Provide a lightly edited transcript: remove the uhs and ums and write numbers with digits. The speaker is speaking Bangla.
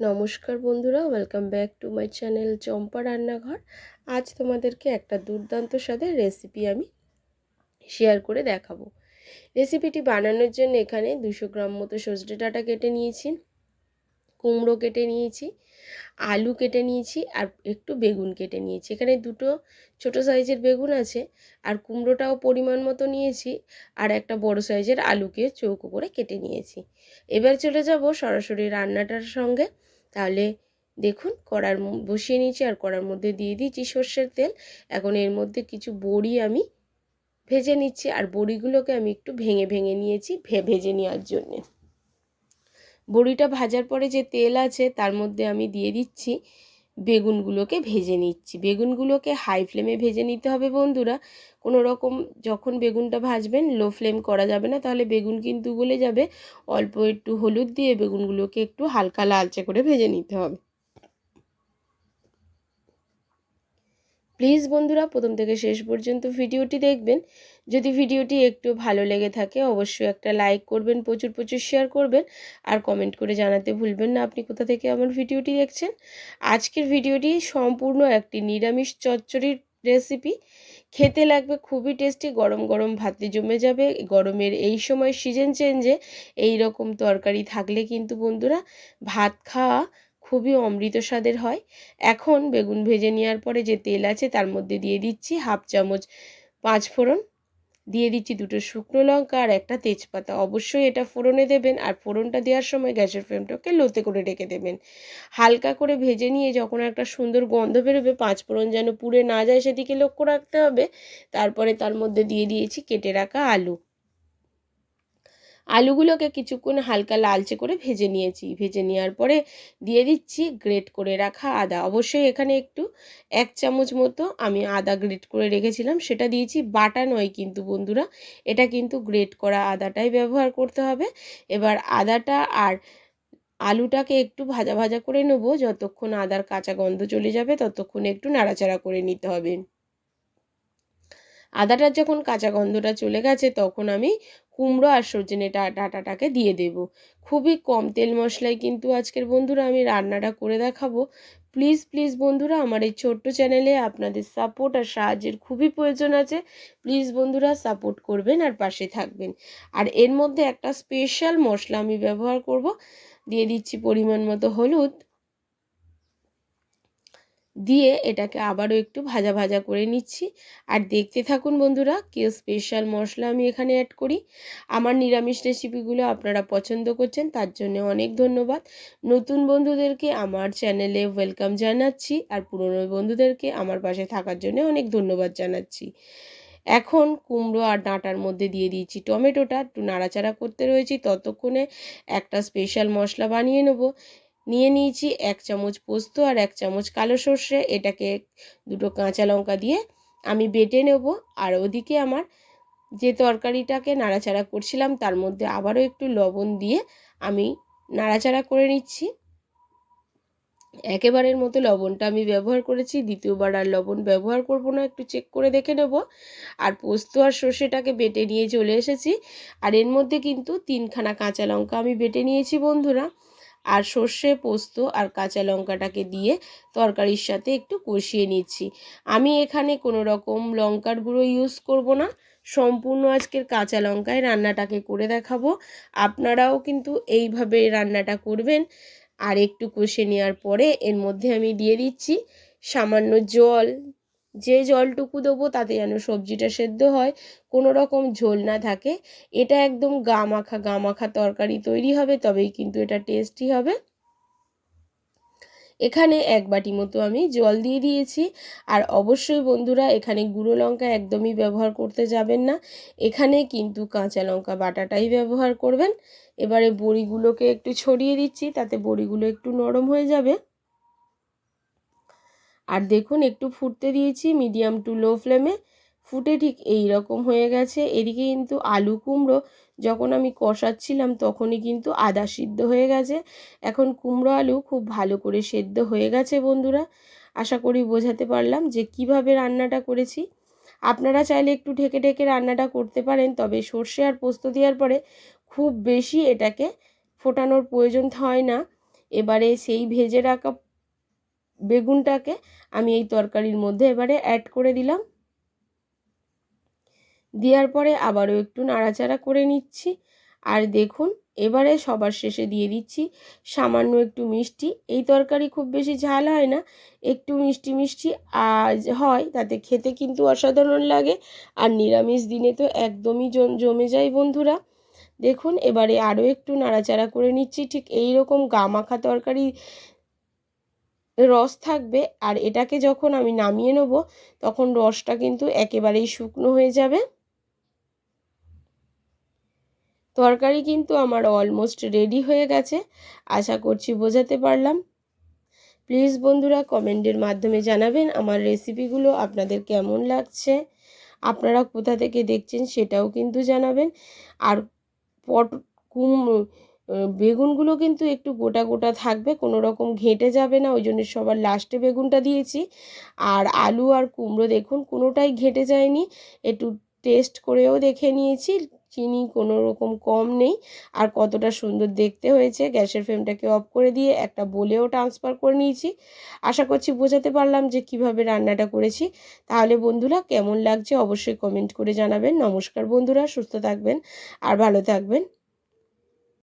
নমস্কার বন্ধুরা, welcome back to my channel Champa Rannaghar. আজ তোমাদেরকে একটা দুর্দান্ত স্বাদের রেসিপি আমি শেয়ার করে দেখাবো। রেসিপিটি বানানোর জন্য এখানে 200 গ্রাম মতো সজনে ডাঁটা কেটে নিয়েছি, কুমড়ো কেটে নিয়েছি, আলু কেটে নিয়েছি আর একটু বেগুন কেটে নিয়েছি। এখানে দুটো ছোট সাইজের বেগুন আছে আর কুমড়োটাও পরিমাণ মতো নিয়েছি আর একটা বড় সাইজের আলুকে চৌকো করে কেটে নিয়েছি। এবার চলে যাব সরাসরি রান্নাটার সঙ্গে। তাহলে দেখুন, কড়ার বসিয়ে নিয়েছি আর কড়ার মধ্যে দিয়ে দিয়েছি সর্ষের তেল। এখন এর মধ্যে কিছু বড়ি আমি ভেজে নিচ্ছি আর বড়িগুলোকে আমি একটু ভেঙে ভেঙে নিয়েছি ভেজে নেওয়ার জন্যে। বড়িটা ভাজার পরে যে তেল আছে তার মধ্যে আমি দিয়ে দিচ্ছি বেগুনগুলোকে ভেজে নিচ্ছি। বেগুনগুলোকে হাই ফ্লেমে ভেজে নিতে হবে বন্ধুরা। কোনো রকম যখন বেগুনটা ভাজবেন লো ফ্লেম করা যাবে না, তাহলে বেগুন কিন্তু গলে যাবে। অল্প একটু হলুদ দিয়ে বেগুনগুলোকে একটু হালকা লালচে করে ভেজে নিতে হবে। প্লিজ বন্ধুরা প্রথম থেকে শেষ পর্যন্ত ভিডিওটি দেখবেন। যদি ভিডিওটি একটু ভালো লেগে থাকে অবশ্যই একটা লাইক করবেন, প্রচুর প্রচুর শেয়ার করবেন আর কমেন্ট করে জানাতে ভুলবেন না আপনি কোথা থেকে আমার ভিডিওটি দেখছেন। আজকের ভিডিওটি সম্পূর্ণ একটি নিরামিষ চচ্চড়ির রেসিপি। খেতে লাগবে খুবই টেস্টি, গরম গরম ভাতে জমে যাবে। গরমের এই সময় সিজন চেঞ্জে এই রকম তরকারি থাকলে কিন্তু বন্ধুরা ভাত খাওয়া খুবই অমৃত স্বাদের হয়। এখন বেগুন ভেজে নেওয়ার পরে যে তেল আছে তার মধ্যে দিয়ে দিচ্ছি হাফ চামচ পাঁচফোড়ন, দিয়ে দিচ্ছি দুটো শুকনো লঙ্কা আর একটা তেজপাতা। অবশ্যই এটা ফোড়নে দেবেন আর ফোড়নটা দেওয়ার সময় গ্যাসের ফ্লেমটাকে লোতে করে রেখে দেবেন। হালকা করে ভেজে নিয়ে যখন একটা সুন্দর গন্ধ বেরোবে, পাঁচফোড়ন যেন পুড়ে না যায় সেদিকে লক্ষ্য রাখতে হবে। তারপরে তার মধ্যে দিয়ে দিয়েছি কেটে রাখা আলু। আলুগুলোকে কিছুক্ষণ হালকা লালচে করে ভেজে নিয়েছি। ভেজে নেওয়ার পরে দিয়ে দিচ্ছি গ্রেট করে রাখা আদা। অবশ্যই এখানে একটু 1 চামচ মতো আমি আদা গ্রেট করে রেখেছিলাম, সেটা দিয়েছি। বাটা নয় কিন্তু বন্ধুরা, এটা কিন্তু গ্রেট করা আদাটাই ব্যবহার করতে হবে। এবার আদাটা আর আলুটাকে একটু ভাজা ভাজা করে নেব। যতক্ষণ আদার কাঁচা গন্ধ চলে যাবে ততক্ষণ একটু নাড়াচাড়া করে নিতে হবে। আদাটার যখন কাঁচা গন্ধটা চলে গেছে তখন আমি কুমড়ো আর সজনে ডাঁটাটাকে দিয়ে দেব। খুবই কম তেল মশলায় কিন্তু আজকের বন্ধুরা আমি রান্নাটা করে দেখাবো। প্লিজ প্লিজ বন্ধুরা, আমার এই ছোট্ট চ্যানেলে আপনাদের সাপোর্ট আর সাহায্যের খুবই প্রয়োজন আছে। প্লিজ বন্ধুরা সাপোর্ট করবেন আর পাশে থাকবেন। আর এর মধ্যে একটা স্পেশাল মশলা আমি ব্যবহার করব। দিয়ে দিচ্ছি পরিমাণ মতো হলুদ, দিয়ে এটাকে আবারও একটু ভাজা ভাজা করে নিচ্ছি। আর দেখতে থাকুন বন্ধুরা কি স্পেশাল মশলা আমি এখানে অ্যাড করি। আমার নিরামিষ রেসিপিগুলো আপনারা পছন্দ করছেন, তার জন্য অনেক ধন্যবাদ। নতুন বন্ধুদেরকে আমার চ্যানেলে ওয়েলকাম জানাচ্ছি আর পুরনো বন্ধুদেরকে আমার পাশে থাকার জন্য অনেক ধন্যবাদ জানাচ্ছি। এখন কুমড়ো আর ডাঁটার মধ্যে দিয়ে দিয়েছি টমেটোটা, একটু নাড়াচাড়া করতে রয়েছি। ততক্ষণে একটা স্পেশাল মশলা বানিয়ে নেব। নিয়ে নিয়েছি 1 চামচ পোস্ত আর 1 চামচ কালো সর্ষে। এটাকে দুটো কাঁচা লঙ্কা দিয়ে আমি বেটে নেব। আর ওদিকে আমার যে তরকারিটাকে নাড়াচাড়া করছিলাম তার মধ্যে আবারও একটু লবণ দিয়ে আমি নাড়াচাড়া করে নিচ্ছি। একেবারের মতো লবণটা আমি ব্যবহার করেছি, দ্বিতীয়বার আর লবণ ব্যবহার করব না, একটু চেক করে দেখে নেব। আর পোস্ত আর সর্ষেটাকে বেটে নিয়ে চলে এসেছি। আর এর মধ্যে কিন্তু 3খানা কাঁচা লঙ্কা আমি বেটে নিয়েছি বন্ধুরা। আর সর্ষে, পোস্ত আর কাঁচা লঙ্কাটাকে দিয়ে তরকারির সাথে একটু কষিয়ে নিচ্ছি। আমি এখানে কোনো রকম লঙ্কার গুঁড়ো ইউজ করব না, সম্পূর্ণ আজকের কাঁচা লঙ্কায় রান্নাটাকে করে দেখাবো। আপনারাও কিন্তু এইভাবে রান্নাটা করবেন। আর একটু কষে নেওয়ার পরে এর মধ্যে আমি দিয়ে দিচ্ছি সামান্য জল। যে জলটুকু দেবো তাতে যেন সবজিটা সেদ্ধ হয়, কোনো রকম ঝোল না থাকে। এটা একদম গা মাখা তরকারি তৈরি হবে, তবেই কিন্তু এটা টেস্টি হবে। এখানে 1 বাটি মতো আমি জল দিয়ে দিয়েছি। আর অবশ্যই বন্ধুরা এখানে গুঁড়ো লঙ্কা একদমই ব্যবহার করতে যাবেন না, এখানে কিন্তু কাঁচা লঙ্কা বাটাটাই ব্যবহার করবেন। এবারে বড়িগুলোকে একটু ছড়িয়ে দিচ্ছি, তাতে বড়িগুলো একটু নরম হয়ে যাবে। আর দেখুন একটু ফুটতে দিয়েছি মিডিয়াম টু লো ফ্লেমে, ফুটে ঠিক এই রকম হয়ে গেছে। এদিকে কিন্তু আলু কুমড়ো যখন আমি কষাচ্ছিলাম তখনই কিন্তু আদা সিদ্ধ হয়ে গেছে। এখন কুমড়ো আলু খুব ভালো করে সেদ্ধ হয়ে গেছে বন্ধুরা। আশা করি বোঝাতে পারলাম যে কিভাবে রান্নাটা করেছি। আপনারা চাইলে একটু ঢেকে ঢেকে রান্নাটা করতে পারেন, তবে সর্ষে আর পোস্ত দেওয়ার পরে খুব বেশি এটাকে ফোটানোর প্রয়োজন হয় না। এবারে সেই ভেজে রাখা বেগুনটাকে আমি এই তরকারির মধ্যে এবারে অ্যাড করে দিলাম। দেওয়ার পরে আবারও একটু নাড়াচাড়া করে নিচ্ছি। আর দেখুন এবারে সবার শেষে দিয়ে দিচ্ছি সামান্য একটু মিষ্টি। এই তরকারি খুব বেশি ঝাল হয় না, একটু মিষ্টি মিষ্টি আজ হয়, তাতে খেতে কিন্তু অসাধারণ লাগে। আর নিরামিষ দিনে তো একদমই জমে যায় বন্ধুরা। দেখুন এবারে আরও একটু নাড়াচাড়া করে নিচ্ছি। ঠিক এই রকম গামাখা তরকারি রস থাকবে, আর এটাকে যখন আমি নামিয়ে নেব তখন রসটা কিন্তু একেবারেই শুকনো হয়ে যাবে। তরকারি কিন্তু আমার অলমোস্ট রেডি হয়ে গেছে, আশা করছি বোঝাতে পারলাম। প্লিজ বন্ধুরা কমেন্টের মাধ্যমে জানাবেন আমার রেসিপিগুলো আপনাদের কেমন লাগছে, আপনারা কোথা থেকে দেখছেন সেটাও কিন্তু জানাবেন। আর বেগুনগুলো কিন্তু একটু গোটা গোটা থাকবে, কোনো রকম ঘেঁটে যাবে না, ওই জন্য সবার লাস্টে বেগুনটা দিয়েছি। আর আলু আর কুমড়ো দেখুন কোনোটাই ঘেঁটে যায়নি, একটু টেস্ট করেও দেখে নিয়েছি, চিনি কোনো রকম কম নেই। আর কতটা সুন্দর দেখতে হয়েছে। গ্যাসের ফ্লেমটাকে অফ করে দিয়ে একটা বোলেও ট্রান্সফার করে নিয়েছি। আশা করছি বোঝাতে পারলাম যে কিভাবে রান্নাটা করেছি। তাহলে বন্ধুরা কেমন লাগছে অবশ্যই কমেন্ট করে জানাবেন। নমস্কার বন্ধুরা, সুস্থ থাকবেন আর ভালো থাকবেন।